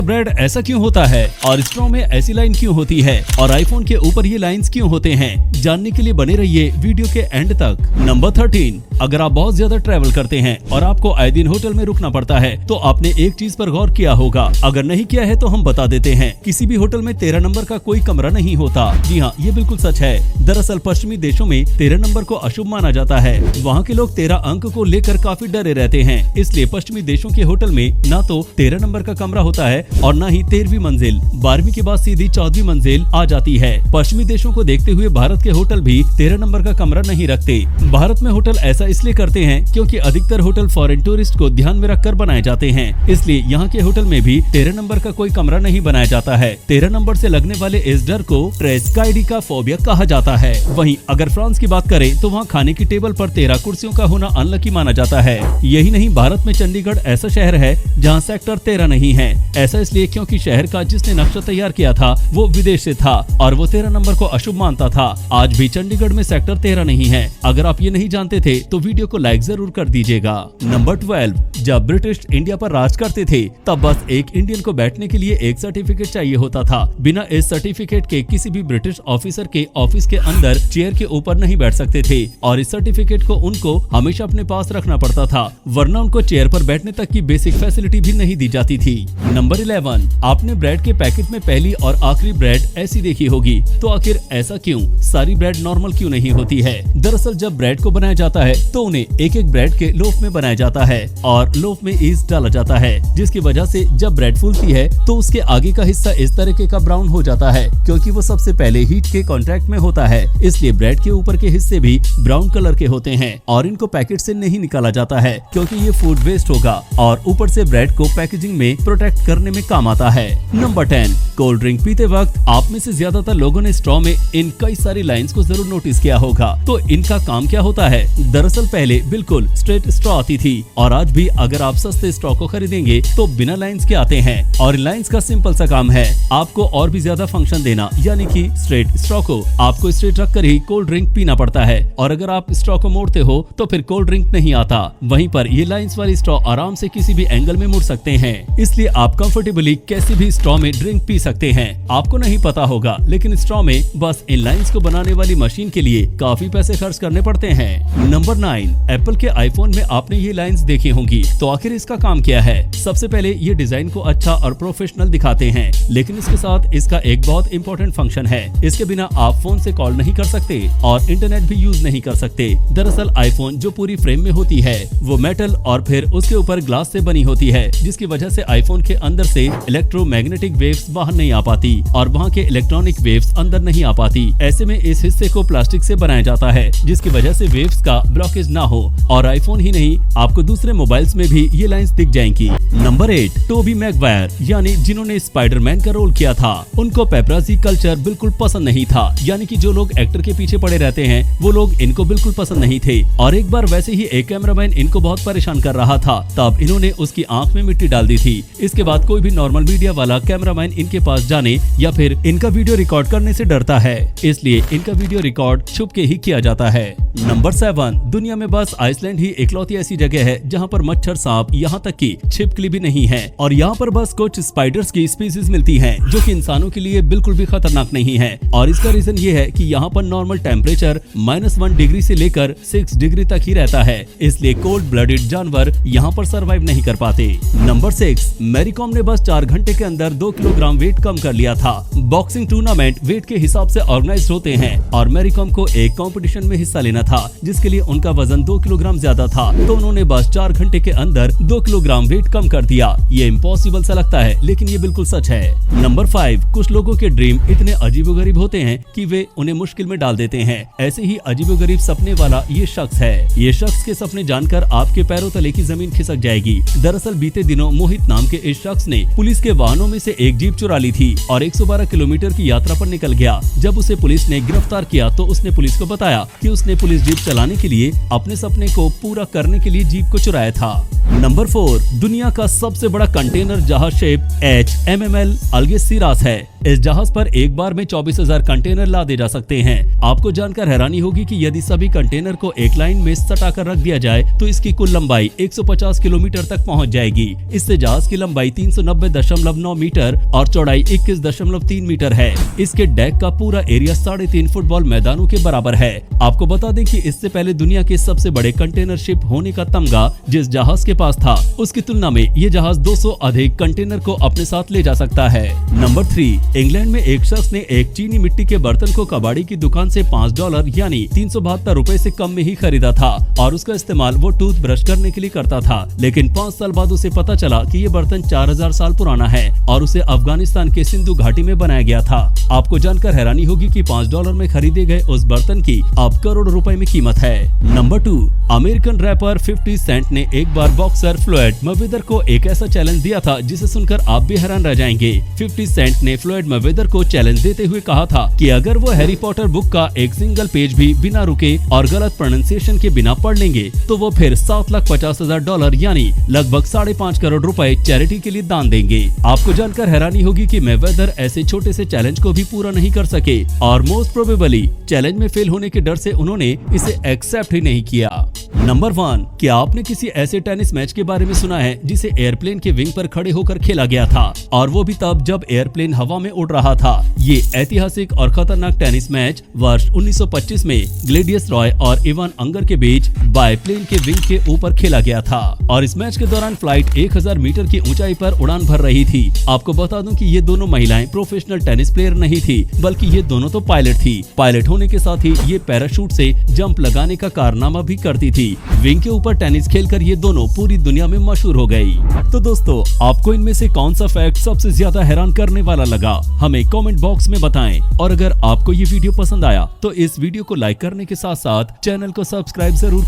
Bread ऐसा क्यों होता है और स्ट्रॉ में ऐसी लाइन क्यों होती है और आईफोन के ऊपर ये लाइंस क्यों होते हैं, जानने के लिए बने रहिए वीडियो के एंड तक। नंबर 13, अगर आप बहुत ज्यादा ट्रैवल करते हैं और आपको आए दिन होटल में रुकना पड़ता है तो आपने एक चीज पर गौर किया होगा। अगर नहीं किया है तो हम बता देते हैं, किसी भी होटल में 13 नंबर का कोई कमरा नहीं होता। जी हाँ, ये बिल्कुल सच है। दरअसल पश्चिमी देशों में 13 नंबर को अशुभ माना जाता है। वहाँ के लोग 13 अंक को लेकर काफी डरे रहते हैं, इसलिए पश्चिमी देशों के होटल में न तो 13 नंबर का कमरा होता है और न ही 13वीं मंजिल। 12वीं के बाद सीधी 14वीं मंजिल आ जाती है। पश्चिमी देशों को देखते हुए भारत के होटल भी 13 नंबर का कमरा नहीं रखते। भारत में होटल ऐसा इसलिए करते हैं क्योंकि अधिकतर होटल फॉरेन टूरिस्ट को ध्यान में रखकर बनाए जाते हैं, इसलिए यहाँ के होटल में भी 13 नंबर का कोई कमरा नहीं बनाया जाता है। 13 नंबर से लगने वाले इस डर को ट्रेस्काइडी फोबिया कहा जाता है। वहीं अगर फ्रांस की बात करें तो वहाँ खाने की टेबल पर 13 कुर्सियों का होना अनलकी माना जाता है। यही नहीं, भारत में चंडीगढ़ ऐसा शहर है जहाँ सेक्टर 13 नहीं है। ऐसा इसलिए क्योंकि शहर का जिसने नक्शा तैयार किया था वो विदेश से था और वो 13 नंबर को अशुभ मानता था। आज भी चंडीगढ़ में सेक्टर 13 नहीं है। अगर आप ये नहीं जानते थे तो वीडियो को लाइक जरूर कर दीजिएगा। नंबर 12, जब ब्रिटिश इंडिया पर राज करते थे तब बस एक इंडियन को बैठने के लिए एक सर्टिफिकेट चाहिए होता था। बिना इस सर्टिफिकेट के किसी भी ब्रिटिश ऑफिसर के ऑफिस के अंदर चेयर के ऊपर नहीं बैठ सकते थे और इस सर्टिफिकेट को उनको हमेशा अपने पास रखना पड़ता था, वरना उनको चेयर पर बैठने तक की बेसिक फैसिलिटी भी नहीं दी जाती थी। नंबर 11, आपने ब्रेड के पैकेट में पहली और आखिरी ब्रेड ऐसी देखी होगी, तो आखिर ऐसा क्यों? सारी ब्रेड नॉर्मल क्यों नहीं होती है? दरअसल जब ब्रेड को बनाया जाता है तो उन्हें एक एक ब्रेड के लोफ में बनाया जाता है और लोफ में ईस्ट डाला जाता है, जिसकी वजह से जब ब्रेड फूलती है तो उसके आगे का हिस्सा इस तरीके का ब्राउन हो जाता है, क्योंकि वो सबसे पहले हीट के कांटेक्ट में होता है। इसलिए ब्रेड के ऊपर के हिस्से भी ब्राउन कलर के होते हैं और इनको पैकेट से नहीं निकाला जाता है क्योंकि ये फूड वेस्ट होगा और ऊपर से ब्रेड को पैकेजिंग में प्रोटेक्ट करने में काम आता है। नंबर 10, कोल्ड ड्रिंक पीते वक्त आप में से ज्यादातर लोगों ने स्ट्रॉ में इन कई सारी लाइंस को जरूर नोटिस किया होगा। तो इनका काम क्या होता है? दरअसल पहले बिल्कुल स्ट्रेट स्ट्रॉ आती थी और आज भी अगर आप सस्ते स्ट्रॉ को खरीदेंगे तो बिना लाइंस के आते हैं और लाइंस का सिंपल सा काम है आपको और भी ज्यादा फंक्शन देना, यानी कि स्ट्रेट स्ट्रॉ को आपको स्ट्रेट रखकर ही कोल्ड ड्रिंक पीना पड़ता है और अगर आप स्ट्रॉ को मोड़ते हो तो फिर कोल्ड ड्रिंक नहीं आता। वहीं पर ये लाइंस वाली स्ट्रॉ आराम से किसी भी एंगल में मुड़ सकते हैं, इसलिए आप कंफर्टेबली कैसी भी स्ट्रॉ में ड्रिंक पी सकते हैं। आपको नहीं पता होगा लेकिन स्ट्रॉ में बस इन लाइंस को बनाने वाली मशीन के लिए काफी पैसे खर्च करने पड़ते हैं। नंबर 9, एप्पल के आईफोन में आपने ये लाइंस देखी होंगी, तो आखिर इसका काम क्या है? सबसे पहले ये डिजाइन को अच्छा और प्रोफेशनल दिखाते हैं, लेकिन इसके साथ इसका एक बहुत इंपॉर्टेंट फंक्शन है। इसके बिना आप फोन से कॉल नहीं कर सकते और इंटरनेट भी यूज नहीं कर सकते। दरअसल आईफोन जो पूरी फ्रेम में होती है वो मेटल और फिर उसके ऊपर ग्लास से बनी होती है, जिसकी वजह से आईफोन के अंदर से इलेक्ट्रोमैग्नेटिक वेव्स बाहर नहीं आ पाती और वहाँ के इलेक्ट्रॉनिक वेव्स अंदर नहीं आ पाती। ऐसे में इस हिस्से को प्लास्टिक से बनाया जाता है जिसकी वजह से वेव्स का ब्लॉकेज ना हो और आईफोन ही नहीं आपको दूसरे मोबाइल्स में भी ये लाइंस दिख जाएंगी। नंबर 8, टोबी मैगवायर यानी जिन्होंने स्पाइडरमैन का रोल किया था, उनको पेपराजी कल्चर बिल्कुल पसंद नहीं था। यानी कि जो लोग एक्टर के पीछे पड़े रहते हैं वो लोग इनको बिल्कुल पसंद नहीं थे और एक बार वैसे ही एक कैमरामैन इनको बहुत परेशान कर रहा था, तब इन्होंने उसकी आंख में मिट्टी डाल दी थी। इसके बाद कोई भी नॉर्मल मीडिया वाला कैमरामैन इनके पास जाने या फिर इनका वीडियो रिकॉर्ड करने से डरता है, इसलिए इनका वीडियो रिकॉर्ड छुप के ही किया जाता है। नंबर 7, दुनिया में बस आइसलैंड ही इकलौती ऐसी जगह है जहाँ पर मच्छर, सांप, यहाँ तक कि छिपकली भी नहीं है और यहाँ पर बस कुछ स्पाइडर्स की स्पीसीज मिलती हैं जो कि इंसानों के लिए बिल्कुल भी खतरनाक नहीं है और इसका रीजन ये है कि यहाँ पर नॉर्मल टेम्परेचर -1 डिग्री से लेकर 6 डिग्री तक ही रहता है, इसलिए कोल्ड ब्लडेड जानवर यहाँ पर सरवाइव नहीं कर पाते। नंबर 6, मैरी कॉम ने बस 4 घंटे के अंदर 2 किलोग्राम वेट कम कर लिया था। बॉक्सिंग टूर्नामेंट वेट के हिसाब से ऑर्गेनाइज होते हैं और मैरी कॉम को एक कंपटीशन में हिस्सा लेना था जिसके लिए उनका वजन 2 किलोग्राम ज्यादा था, तो उन्होंने बस 4 घंटे के अंदर 2 किलोग्राम वेट कम कर दिया। ये इम्पॉसिबल सा लगता है लेकिन ये बिल्कुल सच है। नंबर 5, कुछ लोगों के ड्रीम इतने अजीबोगरीब होते हैं कि वे उन्हें मुश्किल में डाल देते हैं। ऐसे ही अजीबोगरीब सपने वाला ये शख्स है। ये शख्स के सपने जानकर आपके पैरों तले की जमीन खिसक जाएगी। दरअसल बीते दिनों मोहित नाम के इस शख्स ने पुलिस के वाहनों में से एक जीप चुरा ली थी और 112 किलोमीटर की यात्रा पर निकल गया। जब उसे पुलिस ने गिरफ्तार किया तो उसने पुलिस को बताया कि उसने पुलिस जीप चलाने के लिए अपने सपने को पूरा करने के लिए जीप को चुराया था। नंबर 4, दुनिया का सबसे बड़ा कंटेनर जहाज शिप HMML अल्गेसिरास है। इस जहाज पर एक बार में 24,000 कंटेनर लादे जा सकते हैं। आपको जानकर हैरानी होगी कि यदि सभी कंटेनर को एक लाइन में सटाकर रख दिया जाए तो इसकी कुल लंबाई 150 किलोमीटर तक पहुंच जाएगी। इससे जहाज की लंबाई 390 90.9 मीटर और चौड़ाई 21.3 मीटर है। इसके डेक का पूरा एरिया 3.5 फुटबॉल मैदानों के बराबर है। आपको बता दें कि इससे पहले दुनिया के सबसे बड़े कंटेनर शिप होने का तमगा जिस जहाज के पास था, उसकी तुलना में ये जहाज 200 अधिक कंटेनर को अपने साथ ले जा सकता है। नंबर 3, इंग्लैंड में एक शख्स ने एक चीनी मिट्टी के बर्तन को कबाड़ी की दुकान से $5 यानी 372 रुपए से कम में ही खरीदा था और उसका इस्तेमाल वो टूथ ब्रश करने के लिए करता था। लेकिन 5 साल बाद उसे पता चला कि ये बर्तन 4000 साल पुराना है और उसे अफगानिस्तान के सिंधु घाटी में बनाया गया था। आपको जानकर हैरानी होगी कि $5 में खरीदे गए उस बर्तन की अब करोड़ रुपए में कीमत है। नंबर 2, अमेरिकन रैपर 50 सेंट ने एक बार बॉक्सर फ्लोयड मैवेदर को एक ऐसा चैलेंज दिया था जिसे सुनकर आप भी हैरान रह जाएंगे। 50 सेंट ने फ्लोयड मैवेदर को चैलेंज देते हुए कहा था कि अगर वो हैरी पॉटर बुक का एक सिंगल पेज भी बिना रुके और गलत प्रोनाउंसिएशन के बिना पढ़ लेंगे तो वो फिर $7,50,000 यानी लगभग 5.5 करोड़ रुपए चैरिटी के लिए दान देंगे। आपको जानकर हैरानी होगी कि मैवेदर ऐसे छोटे से चैलेंज को भी पूरा नहीं कर सके और मोस्ट प्रोबेबली चैलेंज में फेल होने के डर से उन्होंने इसे एक्सेप्ट ही नहीं किया। नंबर 1, क्या आपने किसी ऐसे टेनिस मैच के बारे में सुना है जिसे एयरप्लेन के विंग पर खड़े होकर खेला गया था और वो भी तब जब एयरप्लेन हवा में उड़ रहा था। ये ऐतिहासिक और खतरनाक टेनिस मैच वर्ष 1925 में ग्लेडियस रॉय और इवान अंगर के बीच बायप्लेन के विंग के ऊपर खेला गया था और इस मैच के दौरान फ्लाइट 1000 मीटर की ऊंचाई पर उड़ान भर रही थी। आपको बता दूं कि ये दोनों महिलाएं प्रोफेशनल टेनिस प्लेयर नहीं थी, बल्कि ये दोनों तो पायलट थी। पायलट होने के साथ ही ये पैराशूट से जंप लगाने का कारनामा भी करती थी। विंग के ऊपर टेनिस खेलकर ये दोनों पूरी दुनिया में मशहूर हो गई। तो दोस्तों, आपको इनमें से कौन सा फैक्ट सबसे ज्यादा हैरान करने वाला लगा, हमें कमेंट बॉक्स में बताएं। और अगर आपको ये वीडियो पसंद आया तो इस वीडियो को लाइक करने के साथ साथ चैनल को सब्सक्राइब जरूर